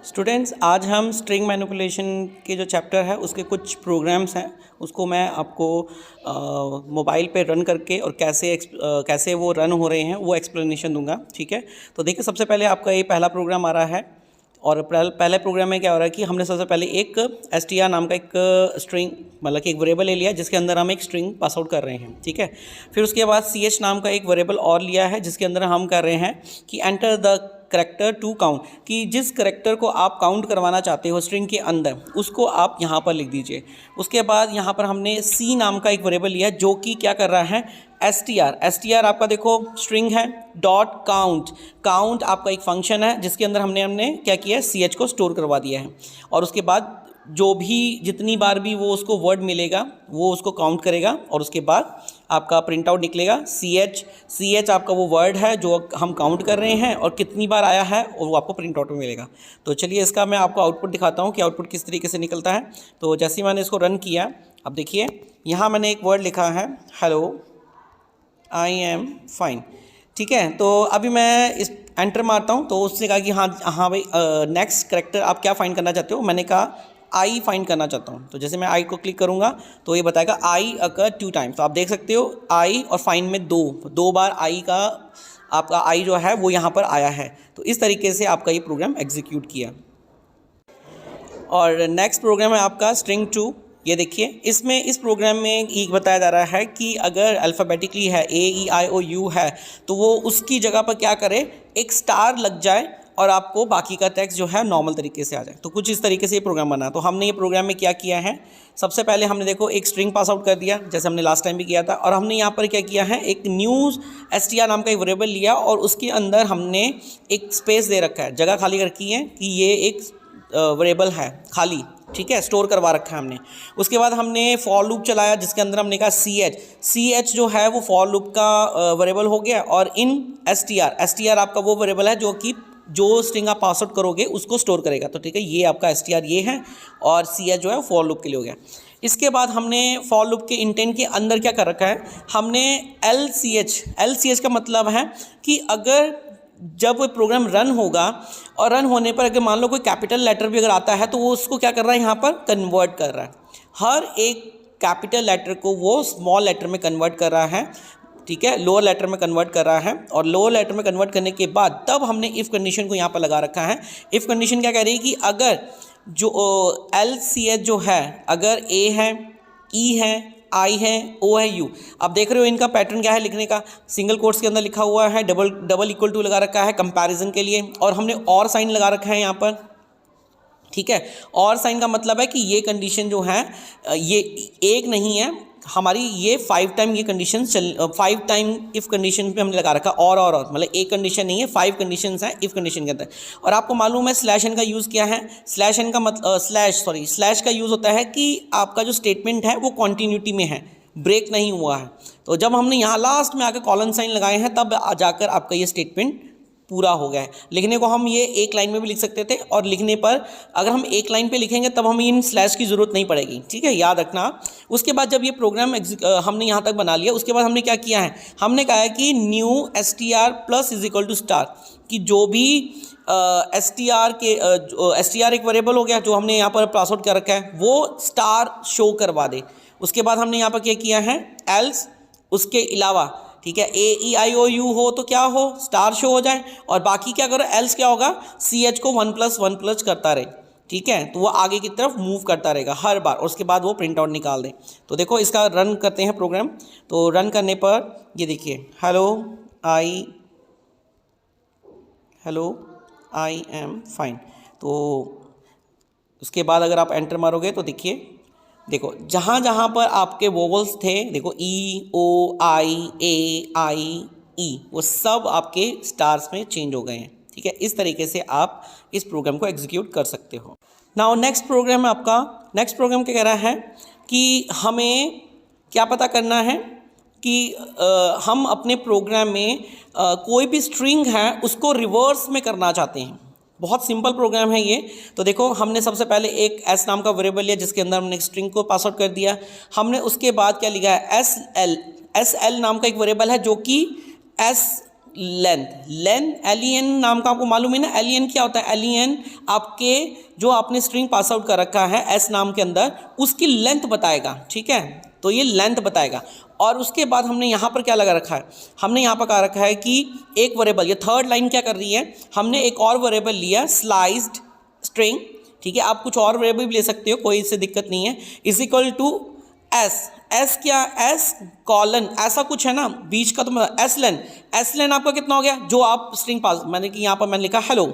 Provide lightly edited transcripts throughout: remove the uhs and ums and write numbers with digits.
Students, आज हम string manipulation के जो चैप्टर है उसके कुछ प्रोग्राम्स हैं उसको मैं आपको मोबाइल पे रन करके और कैसे वो रन हो रहे हैं वो एक्सप्लेनेशन दूंगा। ठीक है, तो देखिए सबसे पहले आपका ये पहला प्रोग्राम आ रहा है और पहले प्रोग्राम में क्या हो रहा है कि हमने सबसे पहले एक str नाम का एक स्ट्रिंग मतलब कि एक वेरिएबल ले लिया जिसके अंदर हम एक स्ट्रिंग पास आउट कर रहे हैं। ठीक है, फिर उसके बाद ch नाम का एक वेरिएबल और लिया है जिसके अंदर हम कर रहे हैं कि enter the character to count, कि जिस करेक्टर को आप काउंट करवाना चाहते हो स्ट्रिंग के अंदर उसको आप यहाँ पर लिख दीजिए। उसके बाद यहाँ पर हमने c नाम का एक वेरिएबल लिया जो कि क्या कर रहा है str आपका देखो स्ट्रिंग है डॉट काउंट आपका एक फंक्शन है जिसके अंदर हमने क्या किया है ch को स्टोर करवा दिया है और उसके बाद जो भी जितनी बार भी वो उसको वर्ड मिलेगा वो उसको काउंट करेगा और उसके बाद आपका प्रिंट आउट निकलेगा ch आपका वो वर्ड है जो हम काउंट कर रहे हैं और कितनी बार आया है और वो आपको प्रिंट आउट में मिलेगा। तो चलिए इसका मैं आपको आउटपुट दिखाता हूँ कि आउटपुट किस तरीके से निकलता है। तो जैसे ही मैंने इसको रन किया, अब देखिए यहाँ मैंने एक वर्ड लिखा है हेलो आई एम फाइन। ठीक है, तो अभी मैं इस एंटर मारता हूँ तो उसने कहा कि हाँ भाई नेक्स्ट करेक्टर आप क्या फाइंड करना चाहते हो। मैंने कहा आई फाइंड करना चाहता हूँ। तो जैसे मैं आई को क्लिक करूँगा तो ये बताएगा आई अकर 2 टाइम्स। तो आप देख सकते हो आई और फाइंड में दो बार आई का आपका आई जो है वो यहाँ पर आया है। तो इस तरीके से आपका ये प्रोग्राम एग्जीक्यूट किया। और नेक्स्ट प्रोग्राम है आपका स्ट्रिंग 2। ये देखिए इसमें इस प्रोग्राम में ये बताया जा रहा है कि अगर अल्फ़ाबेटिकली है AEIOU है तो वो उसकी जगह पर क्या करे, एक स्टार लग जाए और आपको बाकी का टेक्स्ट जो है नॉर्मल तरीके से आ जाए। तो कुछ इस तरीके से ये प्रोग्राम बना। तो हमने ये प्रोग्राम में क्या किया है, सबसे पहले हमने देखो एक स्ट्रिंग पास आउट कर दिया जैसे हमने लास्ट टाइम भी किया था और हमने यहाँ पर क्या किया है एक न्यू str नाम का एक वेरिएबल लिया और उसके अंदर हमने एक स्पेस दे रखा है, जगह खाली रखी है कि ये एक वेरिएबल है खाली। ठीक है, स्टोर करवा रखा है हमने। उसके बाद हमने फॉर लूप चलाया जिसके अंदर हमने कहा ch जो है वो फॉर लूप का वेरिएबल हो गया और इन str आपका वो वेरिएबल है जो कि जो स्ट्रिंग आप पास आउट करोगे उसको स्टोर करेगा। तो ठीक है, ये आपका str ये है और ch जो है फॉर लूप के लिए हो गया। इसके बाद हमने फॉर लूप के इंटेंट के अंदर क्या कर रखा है, हमने LCH का मतलब है कि अगर जब कोई प्रोग्राम रन होगा और रन होने पर अगर मान लो कोई कैपिटल लेटर भी अगर आता है तो वो उसको क्या कर रहा है, यहाँ पर कन्वर्ट कर रहा है। हर एक कैपिटल लेटर को वो स्मॉल लेटर में कन्वर्ट कर रहा है। ठीक है, लोअर लेटर में कन्वर्ट कर रहा है और लोअर लेटर में कन्वर्ट करने के बाद तब हमने इफ़ कंडीशन को यहाँ पर लगा रखा है। इफ़ कंडीशन क्या कह रही है कि अगर जो LCH जो है अगर A है, E है, आई है, ओ है, यू। अब देख रहे हो इनका पैटर्न क्या है लिखने का, सिंगल कोट्स के अंदर लिखा हुआ है, डबल इक्वल टू लगा रखा है कंपैरिजन के लिए और हमने और साइन लगा रखा है यहाँ पर। ठीक है, और साइन का मतलब है कि ये कंडीशन जो है ये एक नहीं है हमारी, ये 5 टाइम ये कंडीशन 5 टाइम इफ़ कंडीशन पे हमने लगा रखा और मतलब एक कंडीशन नहीं है, 5 कंडीशंस हैं इफ़ कंडीशन के अंदर। और आपको मालूम है स्लैश एन का यूज़ क्या है, स्लैश एन का मतलब स्लैश का यूज़ होता है कि आपका जो स्टेटमेंट है वो कॉन्टीन्यूटी में है, ब्रेक नहीं हुआ है। तो जब हमने यहाँ लास्ट में आकर कॉलन साइन लगाए हैं तब जाकर आपका ये स्टेटमेंट पूरा हो गया है। लिखने को हम ये एक लाइन में भी लिख सकते थे और लिखने पर अगर हम एक लाइन पे लिखेंगे तब हमें इन स्लैश की ज़रूरत नहीं पड़ेगी। ठीक है, याद रखना। उसके बाद जब ये प्रोग्राम हमने यहाँ तक बना लिया उसके बाद हमने क्या किया है, हमने कहा है कि new str plus is equal to star, कि जो भी str एक वेरिएबल हो गया जो हमने यहाँ पर पास आउट कर रखा है वो स्टार शो करवा दे। उसके बाद हमने यहाँ पर क्या किया है एल्स, उसके अलावा ठीक है AEIOU हो तो क्या हो, स्टार शो हो जाए और बाकी क्या करो एल्स क्या होगा, CH को 1+1+ करता रहे। ठीक है, तो वो आगे की तरफ मूव करता रहेगा हर बार और उसके बाद वो प्रिंट आउट निकाल दे। तो देखो इसका रन करते हैं प्रोग्राम। तो रन करने पर ये देखिए हेलो आई एम फाइन। तो उसके बाद अगर आप एंटर मारोगे तो देखो जहाँ पर आपके वोवल्स थे, देखो EOIAIE वो सब आपके स्टार्स में चेंज हो गए हैं। ठीक है, इस तरीके से आप इस प्रोग्राम को एग्जीक्यूट कर सकते हो। नाउ नेक्स्ट प्रोग्राम है आपका। नेक्स्ट प्रोग्राम क्या कह रहा है कि हमें क्या पता करना है कि हम अपने प्रोग्राम में कोई भी स्ट्रिंग है उसको रिवर्स में करना चाहते हैं। बहुत सिंपल प्रोग्राम है ये। तो देखो हमने सबसे पहले एक s नाम का वेरिएबल लिया जिसके अंदर हमने स्ट्रिंग को पास आउट कर दिया। हमने उसके बाद क्या लिखा है SL नाम का एक वेरिएबल है जो कि S लेंथ LEN नाम का आपको मालूम है ना। LEN क्या होता है? LEN आपके जो आपने स्ट्रिंग पास आउट कर रखा है S नाम के अंदर, उसकी लेंथ बताएगा, ठीक है। तो ये लेंथ बताएगा। और उसके बाद हमने यहाँ पर क्या लगा रखा है? हमने यहाँ पर कहा रखा है कि एक वेरिएबल, ये थर्ड लाइन क्या कर रही है, हमने एक और वेरिएबल लिया स्लाइस्ड स्ट्रिंग, ठीक है। आप कुछ और वेरिएबल भी ले सकते हो, कोई इससे दिक्कत नहीं है। इज इक्वल टू एस क्या, एस कॉलन ऐसा कुछ है ना बीच का, तो मतलब एस लेन आपका कितना हो गया, जो आप स्ट्रिंग पास, मैंने कि यहाँ पर मैंने लिखा हेलो,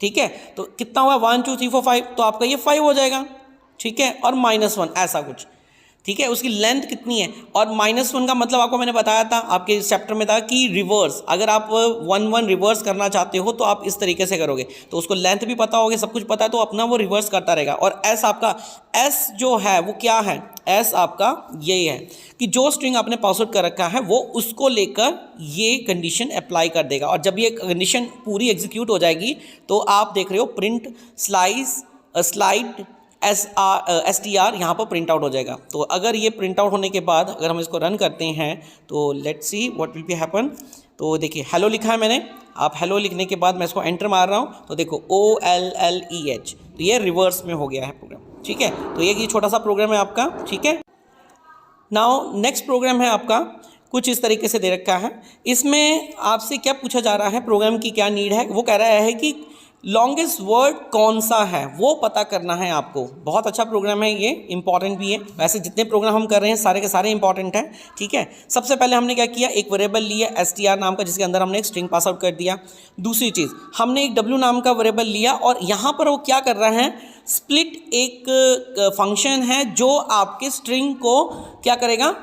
ठीक है। तो कितना हुआ 1 2 3 4 5, तो आपका ये 5 हो जाएगा, ठीक है। और -1 ऐसा कुछ, ठीक है। उसकी लेंथ कितनी है, और -1 का मतलब आपको मैंने बताया था, आपके इस चैप्टर में था कि रिवर्स, अगर आप 1 रिवर्स करना चाहते हो तो आप इस तरीके से करोगे, तो उसको लेंथ भी पता होगी, सब कुछ पता है, तो अपना वो रिवर्स करता रहेगा। और एस आपका, एस जो है वो क्या है, एस आपका ये है कि जो स्ट्रिंग आपने पास आउट कर रखा है वो उसको लेकर ये कंडीशन अप्लाई कर देगा। और जब ये कंडीशन पूरी एग्जीक्यूट हो जाएगी तो आप देख रहे हो प्रिंट स्लाइड STR यहाँ पर प्रिंट आउट हो जाएगा। तो अगर ये प्रिंट आउट होने के बाद अगर हम इसको रन करते हैं तो let's see what will be happen. तो देखिए हेलो लिखा है मैंने, आप हेलो लिखने के बाद मैं इसको एंटर मार रहा हूँ, तो देखो OLLEH, तो ये रिवर्स में हो गया है प्रोग्राम, ठीक है। तो ये छोटा सा प्रोग्राम है आपका, ठीक है। नाउ नेक्स्ट प्रोग्राम है आपका, कुछ इस तरीके से दे रखा है। इसमें आपसे क्या पूछा जा रहा है, प्रोग्राम की क्या नीड है, वो कह रहा है कि लॉन्गेस्ट वर्ड कौन सा है वो पता करना है आपको। बहुत अच्छा प्रोग्राम है ये, इंपॉर्टेंट भी है। वैसे जितने प्रोग्राम हम कर रहे हैं सारे के सारे इंपॉर्टेंट हैं, ठीक है। सबसे पहले हमने क्या किया, एक वेरिएबल लिया STR नाम का, जिसके अंदर हमने एक स्ट्रिंग पास आउट कर दिया। दूसरी चीज़, हमने एक W नाम का वेरिएबल लिया और यहाँ पर वो क्या कर रहा है, स्प्लिट एक फंक्शन है जो आपके स्ट्रिंग को क्या करेगा,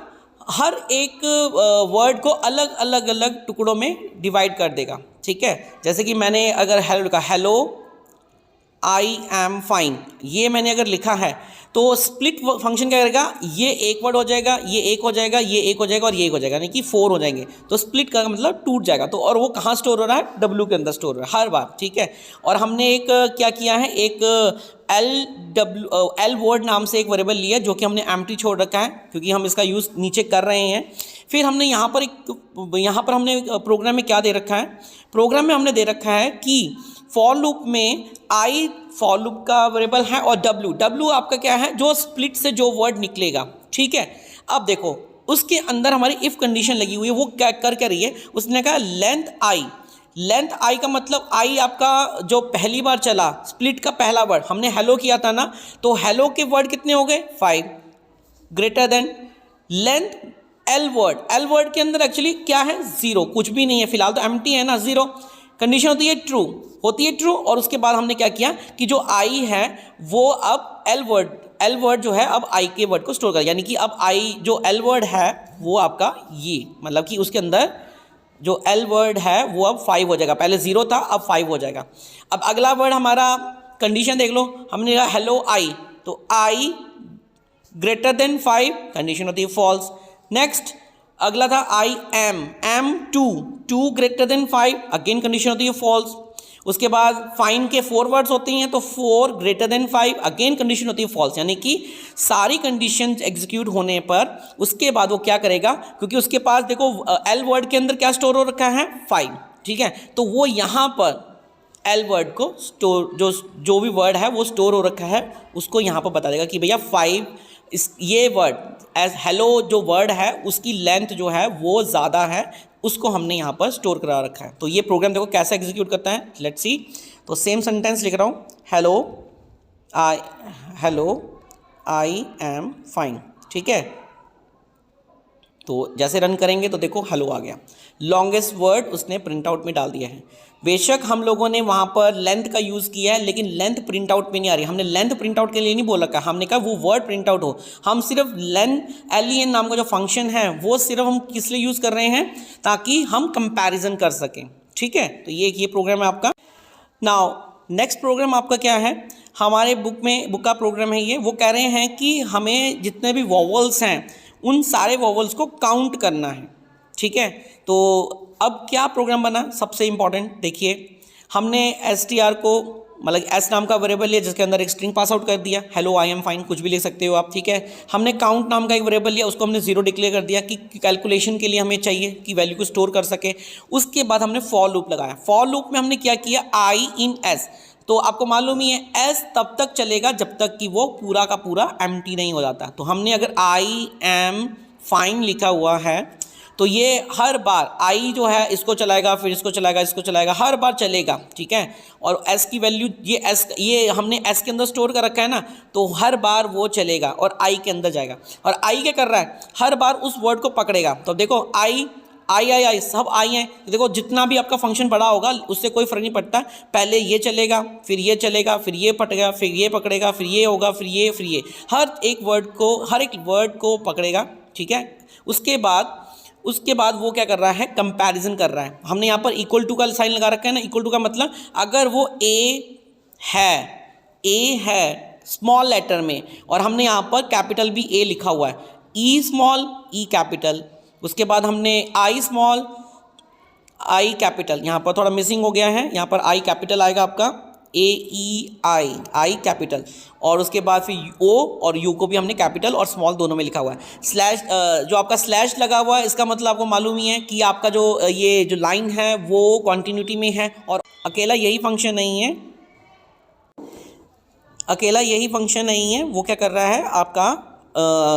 हर एक वर्ड को अलग अलग टुकड़ों में डिवाइड कर देगा, ठीक है। जैसे कि मैंने अगर हेलो लिखा, हेलो आई एम फाइन, ये मैंने अगर लिखा है तो स्प्लिट फंक्शन क्या करेगा, ये एक वर्ड हो जाएगा, ये एक हो जाएगा, ये एक हो जाएगा और ये एक हो जाएगा, यानी कि 4 हो जाएंगे। तो स्प्लिट का मतलब टूट जाएगा। तो और वो कहाँ स्टोर हो रहा है, W के अंदर स्टोर हो रहा है हर बार, ठीक है। और हमने एक क्या किया है, एक L वर्ड नाम से एक वेरिएबल लिया जो कि हमने एम्प्टी छोड़ रखा है क्योंकि हम इसका यूज़ नीचे कर रहे हैं। फिर हमने यहाँ पर हमने प्रोग्राम में क्या दे रखा है, प्रोग्राम में हमने दे रखा है कि फॉर लूप में आई फॉर लूप का वेरिएबल है और W आपका क्या है, जो स्प्लिट से जो वर्ड निकलेगा, ठीक है। अब देखो उसके अंदर हमारी इफ़ कंडीशन लगी हुई है, वो क्या कर रही है, उसने कहा लेंथ आई का मतलब आई आपका जो पहली बार चला, स्प्लिट का पहला वर्ड हमने हेलो किया था ना, तो हेलो के वर्ड कितने हो गए 5 greater than length L word के अंदर एक्चुअली क्या है 0, कुछ भी नहीं है फिलहाल, तो एम्प्टी है ना 0। कंडीशन होती है ट्रू और उसके बाद हमने क्या किया कि जो आई है वो अब एल वर्ड जो है अब आई के वर्ड को स्टोर कर, यानी कि अब आई जो एल वर्ड है वो आपका ये मतलब कि उसके अंदर जो एल वर्ड है वो अब 5 हो जाएगा, पहले 0 था अब 5 हो जाएगा। अब अगला वर्ड हमारा कंडीशन देख लो, हमने कहा हेलो आई, तो आई ग्रेटर देन 5, कंडीशन होती है फॉल्स। नेक्स्ट अगला था I am 2 greater than 5, again condition होती है फॉल्स। उसके बाद फाइन के 4 वर्ड्स होती हैं, तो 4 ग्रेटर देन 5, अगेन कंडीशन होती है फॉल्स। यानी कि सारी कंडीशन एग्जीक्यूट होने पर उसके बाद वो क्या करेगा, क्योंकि उसके पास देखो एल वर्ड के अंदर क्या स्टोर हो रखा है 5, ठीक है। तो वो यहाँ पर एल वर्ड को स्टोर जो भी वर्ड है वो स्टोर हो रखा है उसको यहाँ पर बता देगा कि भैया 5 ये वर्ड एज हेलो जो वर्ड है उसकी लेंथ जो है वो ज़्यादा है, उसको हमने यहाँ पर स्टोर करा रखा है। तो ये प्रोग्राम देखो कैसे एग्जीक्यूट करता है, लेट्स सी। तो सेम सेंटेंस लिख रहा हूँ, हेलो आई एम फाइन, ठीक है। तो जैसे रन करेंगे तो देखो हेलो आ गया, लॉन्गेस्ट वर्ड उसने प्रिंट आउट में डाल दिया है। बेशक हम लोगों ने वहाँ पर लेंथ का यूज़ किया है लेकिन लेंथ प्रिंट आउट में नहीं आ रही। हमने लेंथ प्रिंट आउट के लिए नहीं बोला, हमने कहा वो वर्ड प्रिंट आउट हो। हम सिर्फ LEN नाम का जो फंक्शन है वो सिर्फ हम किस लिए यूज़ कर रहे हैं, ताकि हम कंपैरिजन कर सकें, ठीक है। तो ये प्रोग्राम है आपका। नाउ नेक्स्ट प्रोग्राम आपका क्या है, हमारे बुक का प्रोग्राम है ये। वो कह रहे हैं कि हमें जितने भी वॉवल्स हैं उन सारे वॉवल्स को काउंट करना है, ठीक है। तो अब क्या प्रोग्राम बना, सबसे इम्पॉर्टेंट देखिए, हमने STR को मतलब एस नाम का वेरिएबल है जिसके अंदर एक स्ट्रिंग पास आउट कर दिया, हेलो आई एम फाइन, कुछ भी लिख सकते हो आप, ठीक है। हमने काउंट नाम का एक वेरिएबल लिया, उसको हमने 0 डिक्लेयर कर दिया कि कैलकुलेशन के लिए हमें चाहिए कि वैल्यू को स्टोर कर सके। उसके बाद हमने फॉर लूप लगाया। फॉर लूप में हमने क्या किया, आई इन एस, तो आपको मालूम ही है एस तब तक चलेगा जब तक कि वो पूरा का पूरा एम्प्टी नहीं हो जाता। तो हमने अगर आई एम फाइन लिखा हुआ है तो ये हर बार आई जो है इसको चलाएगा, फिर इसको चलाएगा, इसको चलाएगा, हर बार चलेगा, ठीक है। और एस की वैल्यू ये हमने एस के अंदर स्टोर कर रखा है ना, तो हर बार वो चलेगा और आई के अंदर जाएगा। और आई क्या कर रहा है, हर बार उस वर्ड को पकड़ेगा। तो देखो आई आई आई आई सब आई हैं, तो देखो जितना भी आपका फंक्शन बड़ा होगा उससे कोई फर्क नहीं पड़ता, पहले ये चलेगा, फिर ये चलेगा, फिर ये पकड़ेगा, फिर ये पकड़ेगा, फिर ये होगा, फिर ये हर एक वर्ड को पकड़ेगा, ठीक है। उसके बाद वो क्या कर रहा है, कंपैरिजन कर रहा है। हमने यहाँ पर इक्वल टू का साइन लगा रखा है ना, इक्वल टू का मतलब अगर वो ए है स्मॉल लेटर में और हमने यहाँ पर कैपिटल भी ए लिखा हुआ है, ई स्मॉल ई कैपिटल, उसके बाद हमने आई स्मॉल आई कैपिटल, यहाँ पर थोड़ा मिसिंग हो गया है, यहाँ पर आई कैपिटल आएगा आपका, ए ई आई कैपिटल, और उसके बाद फिर ओ और यू को भी हमने कैपिटल और स्मॉल दोनों में लिखा हुआ है। स्लैश जो आपका स्लैश लगा हुआ है इसका मतलब आपको मालूम ही है कि आपका जो ये जो लाइन है वो कॉन्टिन्यूटी में है। और अकेला यही फंक्शन नहीं है, वो क्या कर रहा है आपका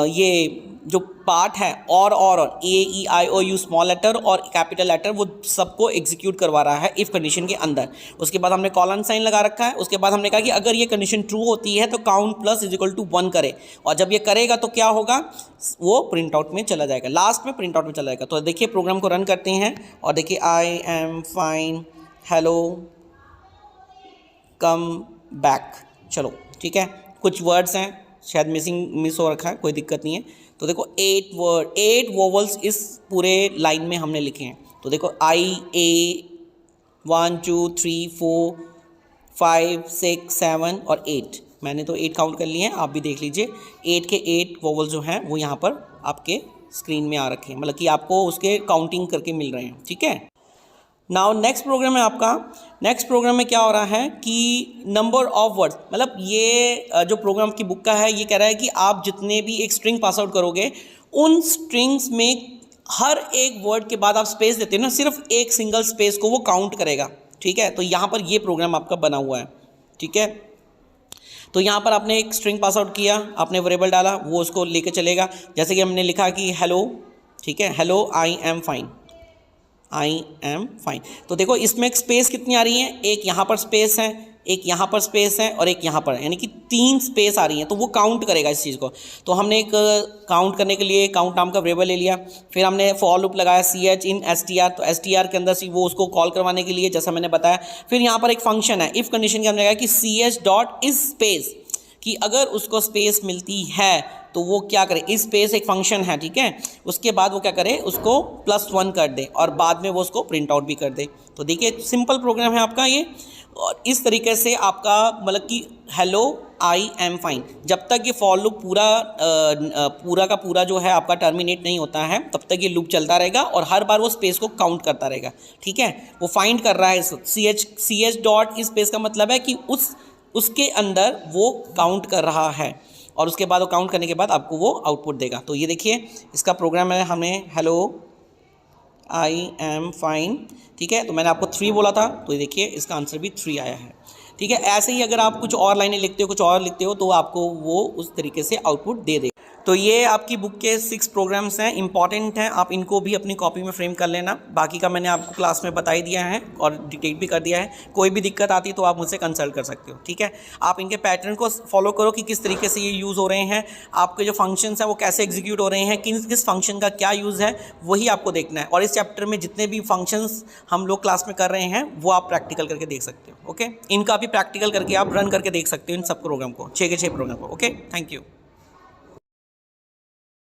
ये जो पार्ट है और ए ई आई ओ यू स्मॉल लेटर और कैपिटल लेटर वो सबको एग्जीक्यूट करवा रहा है इफ़ कंडीशन के अंदर। उसके बाद हमने कॉलन साइन लगा रखा है। उसके बाद हमने कहा कि अगर ये कंडीशन ट्रू होती है तो count plus is equal to 1 करे, और जब ये करेगा तो क्या होगा, वो प्रिंट आउट में चला जाएगा, लास्ट में प्रिंट आउट में चला जाएगा। तो देखिए प्रोग्राम को रन करते हैं और देखिए I am fine hello come back, चलो ठीक है। कुछ वर्ड्स हैं शायद मिस हो रखा है, कोई दिक्कत नहीं है। तो देखो 8 वोवल्स इस पूरे लाइन में हमने लिखे हैं। तो देखो आई ए 1 2 3 4 5 6 7 और 8, मैंने तो 8 काउंट कर लिए हैं, आप भी देख लीजिए। 8 के 8 वोवल्स जो हैं वो यहाँ पर आपके स्क्रीन में आ रखे हैं, मतलब कि आपको उसके काउंटिंग करके मिल रहे हैं, ठीक है। नाउ नेक्स्ट प्रोग्राम है आपका। नेक्स्ट प्रोग्राम में क्या हो रहा है कि नंबर ऑफ वर्ड्स, मतलब ये जो प्रोग्राम की बुक का है ये कह रहा है कि आप जितने भी एक स्ट्रिंग पास आउट करोगे उन स्ट्रिंग्स में हर एक वर्ड के बाद आप स्पेस देते हो ना, सिर्फ एक सिंगल स्पेस को वो काउंट करेगा, ठीक है। तो यहाँ पर ये प्रोग्राम आपका बना हुआ है, ठीक है। तो यहाँ पर आपने एक स्ट्रिंग पास आउट किया, आपने वेरिएबल डाला, वो उसको लेके चलेगा। जैसे कि हमने लिखा कि हेलो, ठीक है, hello I am fine, I am fine. तो देखो इसमें एक स्पेस कितनी आ रही है, एक यहाँ पर स्पेस है, एक यहाँ पर स्पेस है और एक यहाँ पर, यानी कि 3 स्पेस आ रही हैं। तो वो काउंट करेगा इस चीज़ को। तो हमने एक काउंट करने के लिए काउंट नाम का वेरिएबल ले लिया, फिर हमने फॉर लूप लगाया ch इन str, तो str के अंदर से वो उसको कॉल करवाने के लिए जैसा मैंने बताया। फिर यहाँ पर एक फंक्शन है इफ़ कंडीशन के अंदर कि ch डॉट इस स्पेस, कि अगर उसको स्पेस मिलती है तो वो क्या करे, इस स्पेस एक फंक्शन है, ठीक है। उसके बाद वो क्या करे, उसको +1 कर दे और बाद में वो उसको प्रिंट आउट भी कर दे। तो देखिए सिंपल प्रोग्राम है आपका ये, और इस तरीके से आपका मतलब कि हेलो आई एम फाइन, जब तक ये फॉर लूप पूरा का पूरा जो है आपका टर्मिनेट नहीं होता है तब तक ये लूप चलता रहेगा और हर बार वो स्पेस को काउंट करता रहेगा, ठीक है। वो फाइंड कर रहा है ch डॉट इस स्पेस का मतलब है कि उसके अंदर वो काउंट कर रहा है, और उसके बाद वो काउंट करने के बाद आपको वो आउटपुट देगा। तो ये देखिए इसका प्रोग्राम है, हमें हेलो आई एम फाइन, ठीक है। तो मैंने आपको 3 बोला था, तो ये देखिए इसका आंसर भी 3 आया है, ठीक है। ऐसे ही अगर आप कुछ और लाइनें लिखते हो, कुछ और लिखते हो, तो आपको वो उस तरीके से आउटपुट दे देगा। तो ये आपकी बुक के 6 प्रोग्राम्स हैं, इंपॉर्टेंट हैं, आप इनको भी अपनी कॉपी में फ्रेम कर लेना। बाकी का मैंने आपको क्लास में बता ही दिया है और डिटेक्ट भी कर दिया है। कोई भी दिक्कत आती है तो आप मुझसे कंसल्ट कर सकते हो, ठीक है। आप इनके पैटर्न को फॉलो करो कि किस तरीके से ये यूज़ हो रहे हैं, आपके जो फंक्शंस हैं वो कैसे एग्जीक्यूट हो रहे हैं, किस फंक्शन का क्या यूज़ है, वही आपको देखना है। और इस चैप्टर में जितने भी फंक्शंस हम लोग क्लास में कर रहे हैं वो आप प्रैक्टिकल करके देख सकते हो, ओके। इनका भी प्रैक्टिकल करके आप रन करके देख सकते हो इन सब प्रोग्राम को, 6 के 6 प्रोग्राम को, ओके। Thank you.